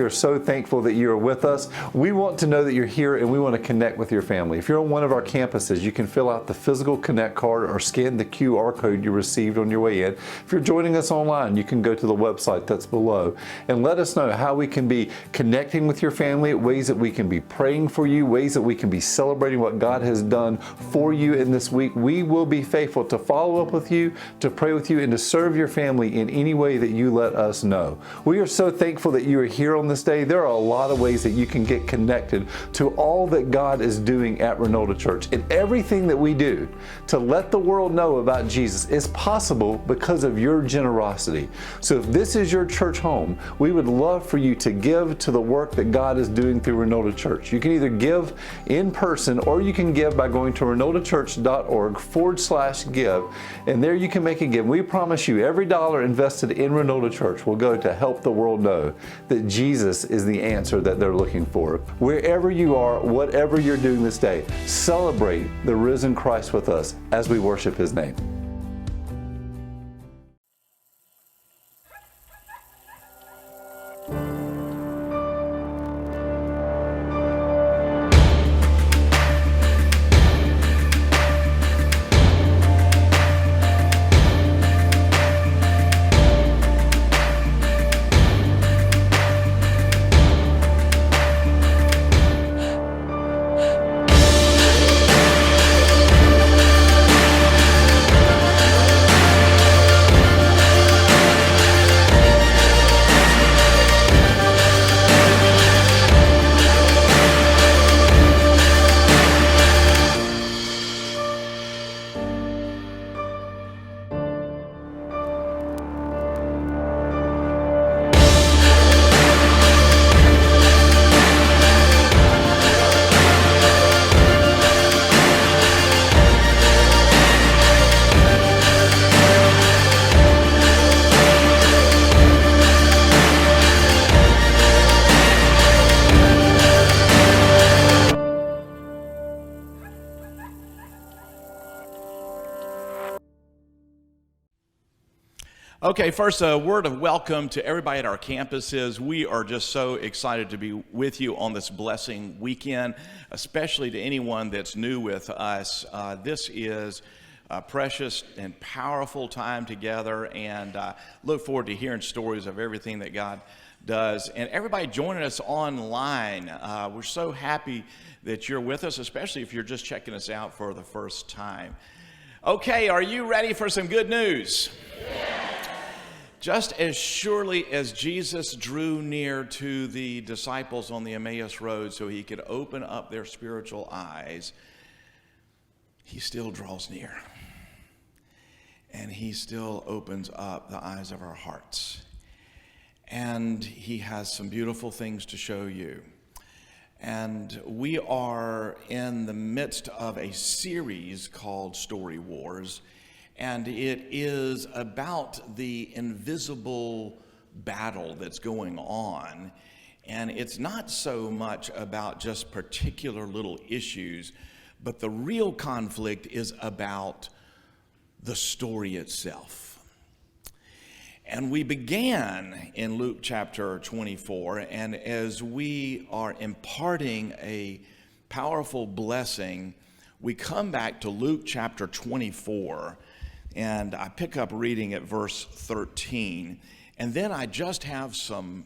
are so thankful that you are with us. We want to know that you're here and we want to connect with your family. If you're on one of our campuses, you can fill out the physical Connect card or scan the QR code you received on your way in. If you're joining us online, you can go to the website that's below and let us know how we can be connecting with your family, ways that we can be praying for you, ways that we can be celebrating what God has done for you in this week. We will be faithful to follow up with you, to pray with you, and to serve your family in any way that you let us know. We are so thankful that you are here on this day. There are a lot of ways that you can get connected to all that God is doing at Renolda Church. And everything that we do to let the world know about Jesus is possible because of your generosity. So if this is your church home, we would love for you to give to the work that God is doing through Renolda Church. You can either give in person or you can give by going to renoldachurch.org/give, and there you can make a gift. We promise you every dollar invested in Renolda Church will go to help the world know that Jesus is the answer that they're looking for. Wherever you are, whatever you're doing this day, celebrate the risen Christ with us as we worship His name. Okay, first, a word of welcome to everybody at our campuses. We are just so excited to be with you on this blessing weekend, especially to anyone that's new with us. This is a precious and powerful time together, and look forward to hearing stories of everything that God does. And everybody joining us online, we're so happy that you're with us, especially if you're just checking us out for the first time. Okay, are you ready for some good news? Yeah. Just as surely as Jesus drew near to the disciples on the Emmaus Road so he could open up their spiritual eyes, he still draws near. And he still opens up the eyes of our hearts. And he has some beautiful things to show you. And we are in the midst of a series called Story Wars. And it is about the invisible battle that's going on. And it's not so much about just particular little issues, but the real conflict is about the story itself. And we began in Luke chapter 24, and as we are imparting a powerful blessing, we come back to Luke chapter 24. And I pick up reading at verse 13. And then I just have some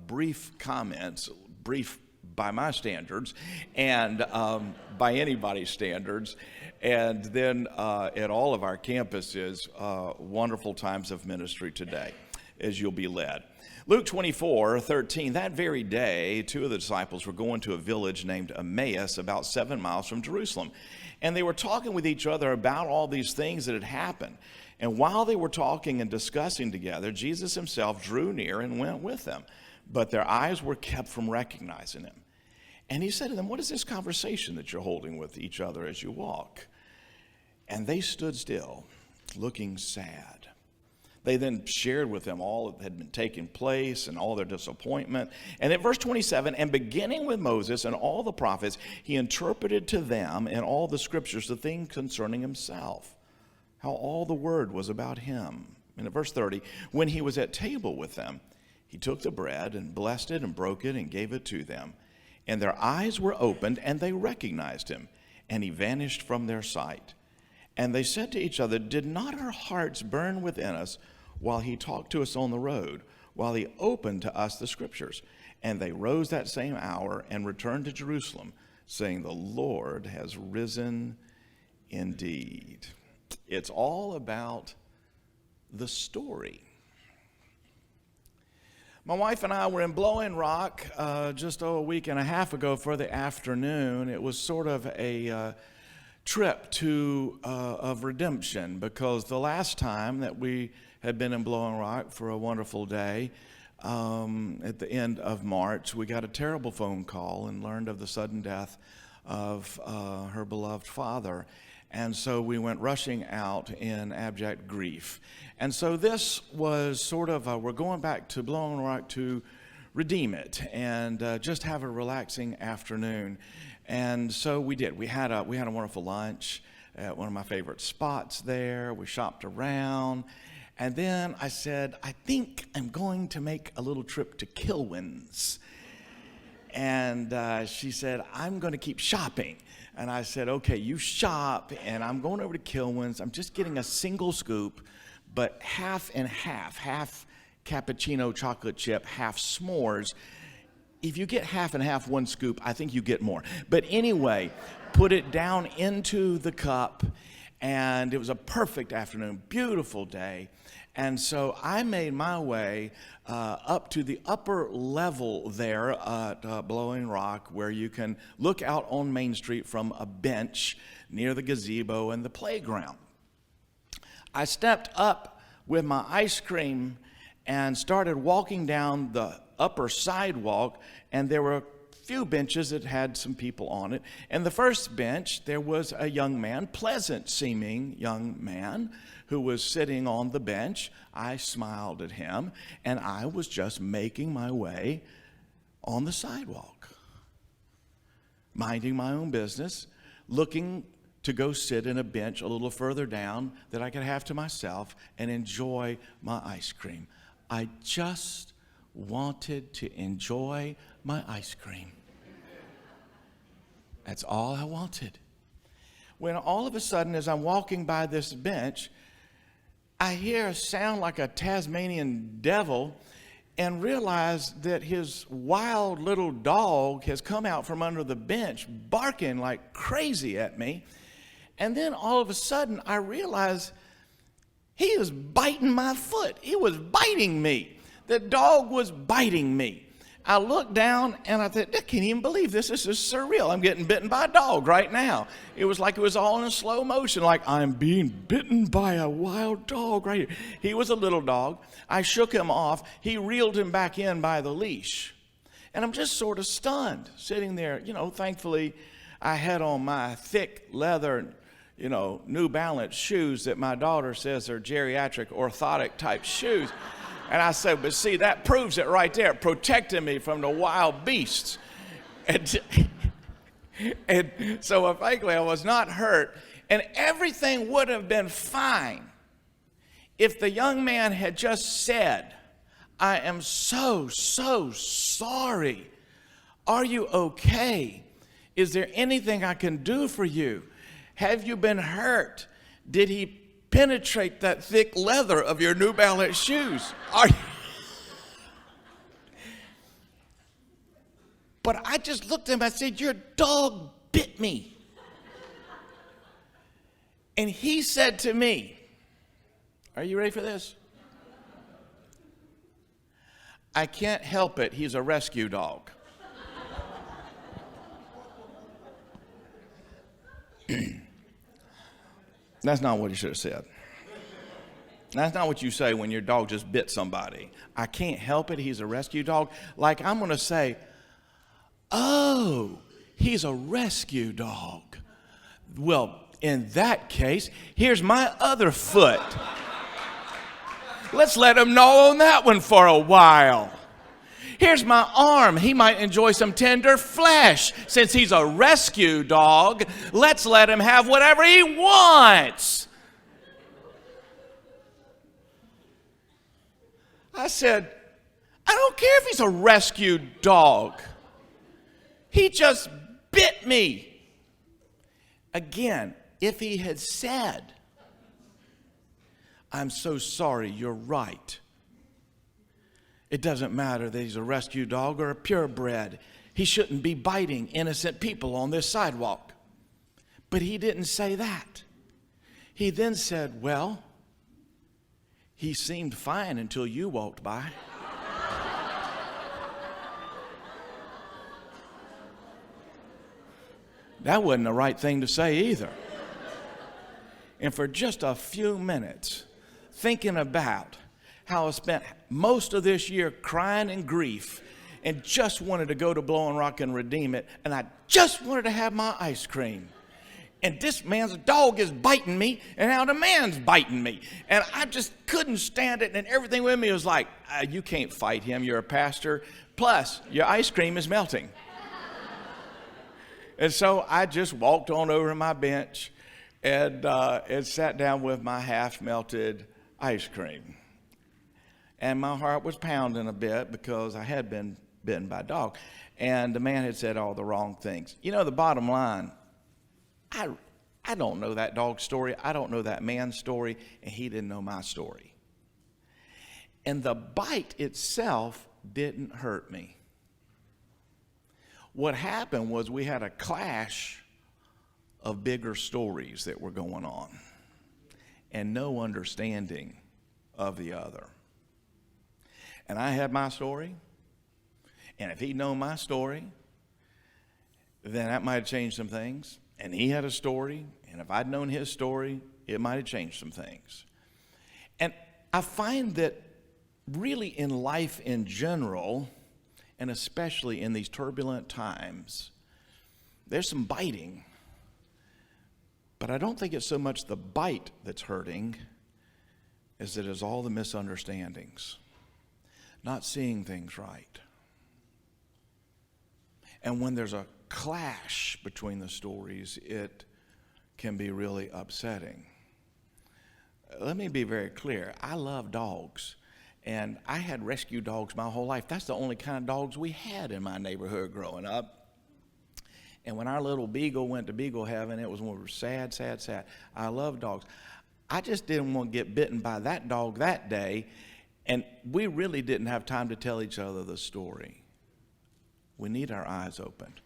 brief comments, brief by my standards, and by anybody's standards. And then at all of our campuses, wonderful times of ministry today as you'll be led. Luke 24:13, that very day, two of the disciples were going to a village named Emmaus, about 7 miles from Jerusalem. And they were talking with each other about all these things that had happened. And while they were talking and discussing together, Jesus himself drew near and went with them. But their eyes were kept from recognizing him. And he said to them, "What is this conversation that you're holding with each other as you walk?" And they stood still, looking sad. They then shared with them all that had been taking place and all their disappointment. And at verse 27, and beginning with Moses and all the prophets, he interpreted to them in all the scriptures the things concerning himself, how all the word was about him. And at verse 30, when he was at table with them, He took the bread and blessed it and broke it and gave it to them. And their eyes were opened, and they recognized him, and he vanished from their sight. And they said to each other, "Did not our hearts burn within us while he talked to us on the road, while he opened to us the scriptures?" And they rose that same hour and returned to Jerusalem, saying, "The Lord has risen indeed." It's all about the story. My wife and I were in Blowing Rock just a week and a half ago for the afternoon. It was sort of a trip of redemption, because the last time that we had been in Blowing Rock for a wonderful day, at the end of March, we got a terrible phone call and learned of the sudden death of her beloved father. And so we went rushing out in abject grief. And so this was sort of, we're going back to Blowing Rock to redeem it and just have a relaxing afternoon. And so we did. We had a wonderful lunch at one of my favorite spots there. We shopped around. And then I said, I think I'm going to make a little trip to Kilwins. And she said, I'm going to keep shopping. And I said, okay, you shop, and I'm going over to Kilwins. I'm just getting a single scoop, but half and half cappuccino chocolate chip, half s'mores. If you get half and half one scoop, I think you get more. But anyway, put it down into the cup, and it was a perfect afternoon, beautiful day. And so I made my way up to the upper level there at Blowing Rock, where you can look out on Main Street from a bench near the gazebo and the playground. I stepped up with my ice cream and started walking down the upper sidewalk, and there were a few benches that had some people on it. And the first bench, there was a young man, pleasant-seeming young man, who was sitting on the bench. I smiled at him, and I was just making my way on the sidewalk, minding my own business, looking to go sit in a bench a little further down that I could have to myself and enjoy my ice cream. I just wanted to enjoy my ice cream. That's all I wanted. When all of a sudden, as I'm walking by this bench, I hear a sound like a Tasmanian devil and realize that his wild little dog has come out from under the bench barking like crazy at me. And then all of a sudden, I realize he is biting my foot. He was biting me. The dog was biting me. I looked down and I thought, I can't even believe this. This is surreal. I'm getting bitten by a dog right now. It was like it was all in slow motion, like I'm being bitten by a wild dog right here. He was a little dog. I shook him off. He reeled him back in by the leash. And I'm just sort of stunned, sitting there. Thankfully, I had on my thick leather, New Balance shoes that my daughter says are geriatric orthotic type shoes. And I said, but see, that proves it right there, protecting me from the wild beasts. And so thankfully I was not hurt. And everything would have been fine if the young man had just said, I am so sorry. Are you okay? Is there anything I can do for you? Have you been hurt? Did he penetrate that thick leather of your New Balance shoes? But I just looked at him, I said, your dog bit me. And he said to me, are you ready for this? I can't help it, he's a rescue dog. That's not what he should have said. That's not what you say when your dog just bit somebody. I can't help it, he's a rescue dog. Like I'm going to say, oh, he's a rescue dog. Well, in that case, here's my other foot. Let's let him gnaw on that one for a while. Here's my arm. He might enjoy some tender flesh. Since he's a rescue dog, let's let him have whatever he wants. I said, I don't care if he's a rescued dog. He just bit me. Again, if he had said, I'm so sorry, you're right. It doesn't matter that he's a rescue dog or a purebred. He shouldn't be biting innocent people on this sidewalk. But he didn't say that. He then said, well, he seemed fine until you walked by. That wasn't the right thing to say either. And for just a few minutes, thinking about how I spent most of this year crying in grief and just wanted to go to Blowing Rock and redeem it, and I just wanted to have my ice cream. And this man's dog is biting me, and now the man's biting me. And I just couldn't stand it, and everything with me was like, you can't fight him, you're a pastor, plus your ice cream is melting. And so I just walked on over to my bench and sat down with my half-melted ice cream. And my heart was pounding a bit because I had been bitten by a dog. And the man had said all the wrong things. You know, the bottom line, I don't know that dog's story. I don't know that man's story. And he didn't know my story. And the bite itself didn't hurt me. What happened was we had a clash of bigger stories that were going on and no understanding of the other. And I had my story, and if he'd known my story, then that might have changed some things. And he had a story, and if I'd known his story, it might have changed some things. And I find that really in life in general, and especially in these turbulent times, there's some biting. But I don't think it's so much the bite that's hurting as it is all the misunderstandings, not seeing things right. And when there's a clash between the stories, it can be really upsetting. Let me be very clear. I love dogs. And I had rescue dogs my whole life. That's the only kind of dogs we had in my neighborhood growing up. And when our little beagle went to beagle heaven, it was one of sad, sad, sad. I love dogs. I just didn't want to get bitten by that dog that day. And we really didn't have time to tell each other the story. We need our eyes opened.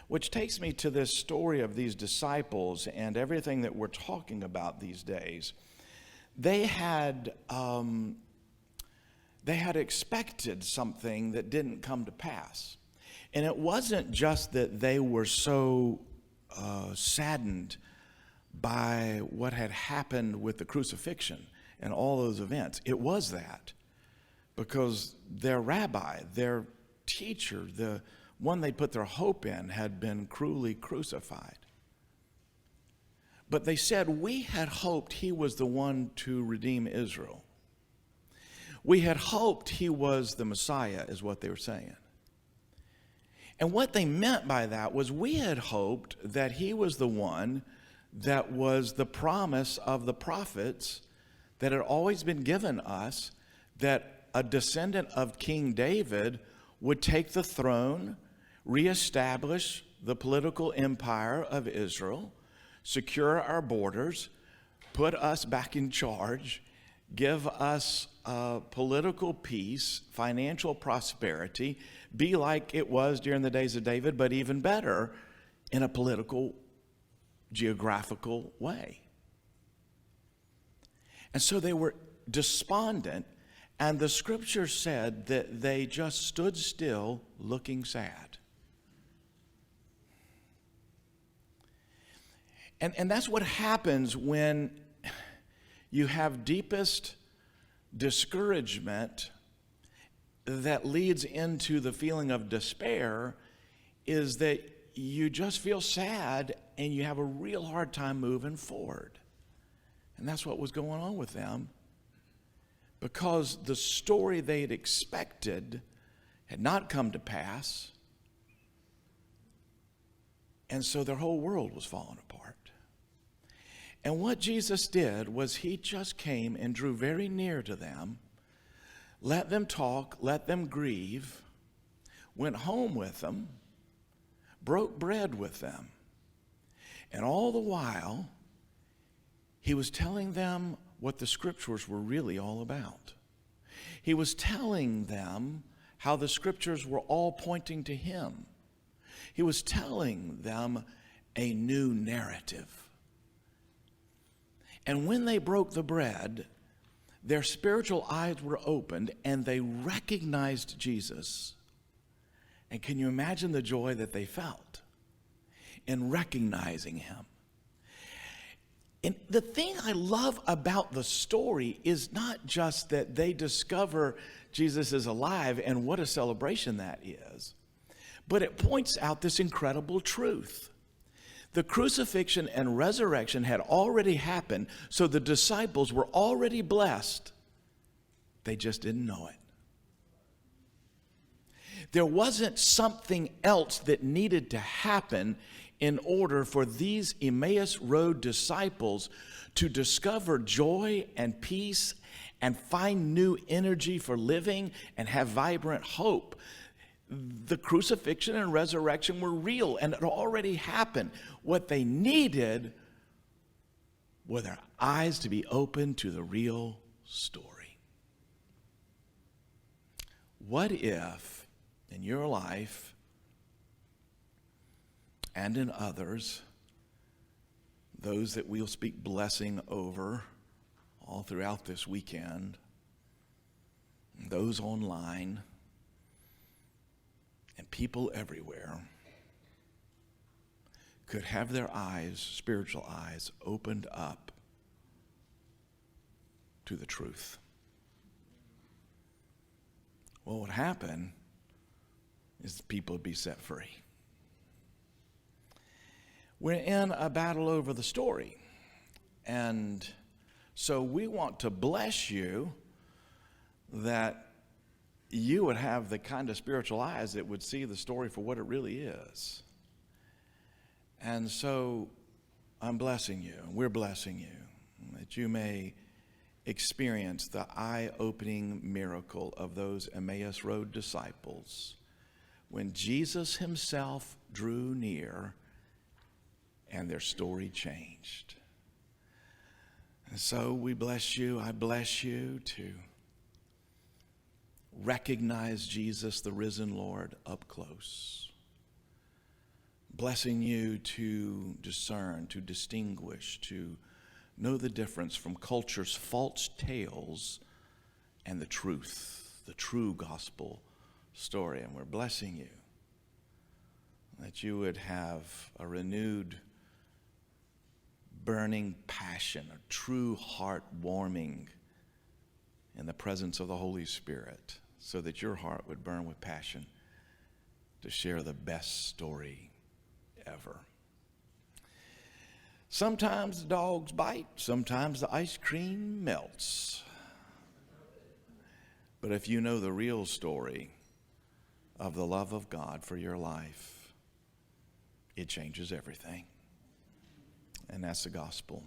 Which takes me to this story of these disciples and everything that we're talking about these days. They had expected something that didn't come to pass. And it wasn't just that they were so saddened by what had happened with the crucifixion and all those events. It was that because their rabbi, their teacher, the one they put their hope in, had been cruelly crucified. But they said, we had hoped he was the one to redeem Israel. We had hoped he was the Messiah, is what they were saying. And what they meant by that was we had hoped that he was the one that was the promise of the prophets that had always been given us, that a descendant of King David would take the throne, reestablish the political empire of Israel, secure our borders, put us back in charge, give us political peace, financial prosperity, be like it was during the days of David, but even better in a political, geographical way. And so they were despondent, and the scripture said that they just stood still looking sad. And that's what happens when you have deepest discouragement that leads into the feeling of despair, is that you just feel sad and you have a real hard time moving forward. And that's what was going on with them, because the story they had expected had not come to pass, and so their whole world was falling apart. And what Jesus did was he just came and drew very near to them, let them talk, let them grieve, went home with them, broke bread with them. And all the while, he was telling them what the scriptures were really all about. He was telling them how the scriptures were all pointing to him. He was telling them a new narrative. And when they broke the bread, their spiritual eyes were opened and they recognized Jesus. And can you imagine the joy that they felt in recognizing him? And the thing I love about the story is not just that they discover Jesus is alive, and what a celebration that is, but it points out this incredible truth. The crucifixion and resurrection had already happened, so the disciples were already blessed. They just didn't know it. There wasn't something else that needed to happen in order for these Emmaus Road disciples to discover joy and peace and find new energy for living and have vibrant hope. The crucifixion and resurrection were real and it already happened. What they needed were their eyes to be open to the real story. What if in your life and in others, those that we'll speak blessing over all throughout this weekend, those online, and people everywhere could have their eyes, spiritual eyes, opened up to the truth? What would happen is people would be set free. We're in a battle over the story. And so we want to bless you that you would have the kind of spiritual eyes that would see the story for what it really is. And so I'm blessing you, we're blessing you, that you may experience the eye-opening miracle of those Emmaus Road disciples when Jesus himself drew near and their story changed. And so we bless you, I bless you to recognize Jesus, the risen Lord, up close. Blessing you to discern, to distinguish, to know the difference from culture's false tales and the truth, the true gospel story. And we're blessing you that you would have a renewed burning passion, a true heart warming in the presence of the Holy Spirit, so that your heart would burn with passion to share the best story ever. Sometimes the dogs bite, sometimes the ice cream melts. But if you know the real story of the love of God for your life, it changes everything. And that's the gospel.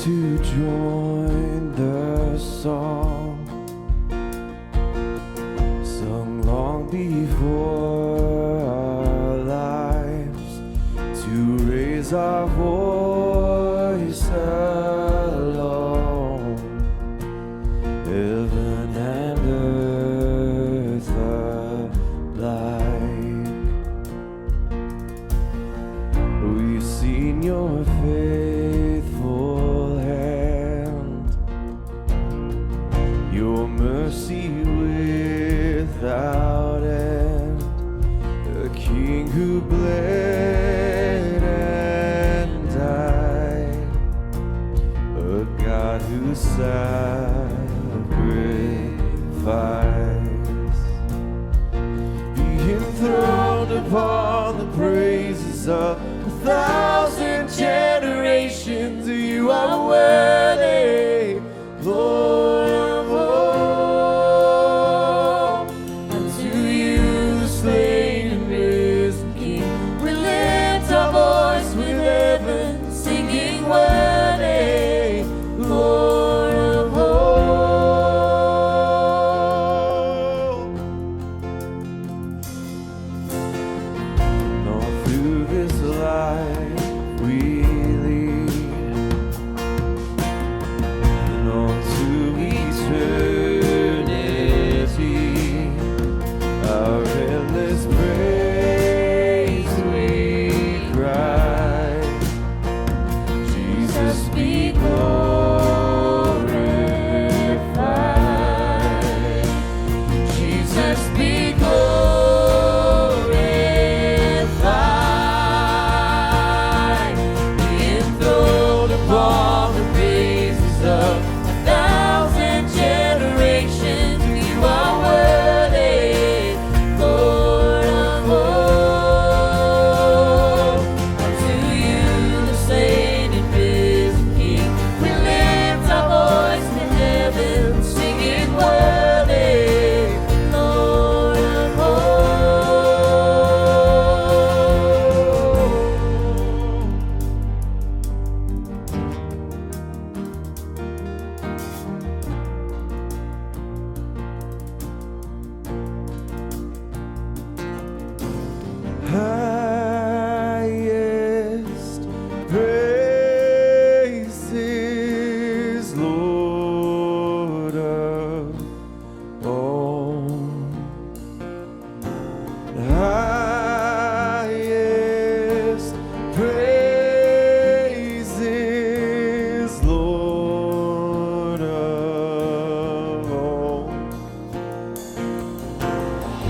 To join the song sung long before our lives, to raise our voice alone, heaven and earth alike. We've seen your faithful your mercy without end, a King who bled and died, a God who sacrificed.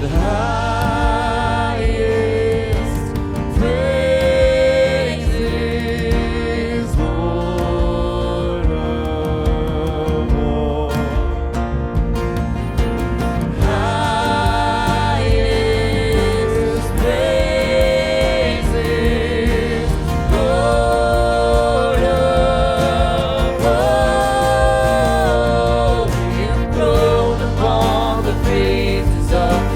the highest praises, Lord of all. Highest praises, Lord of all. Enthroned upon the faces of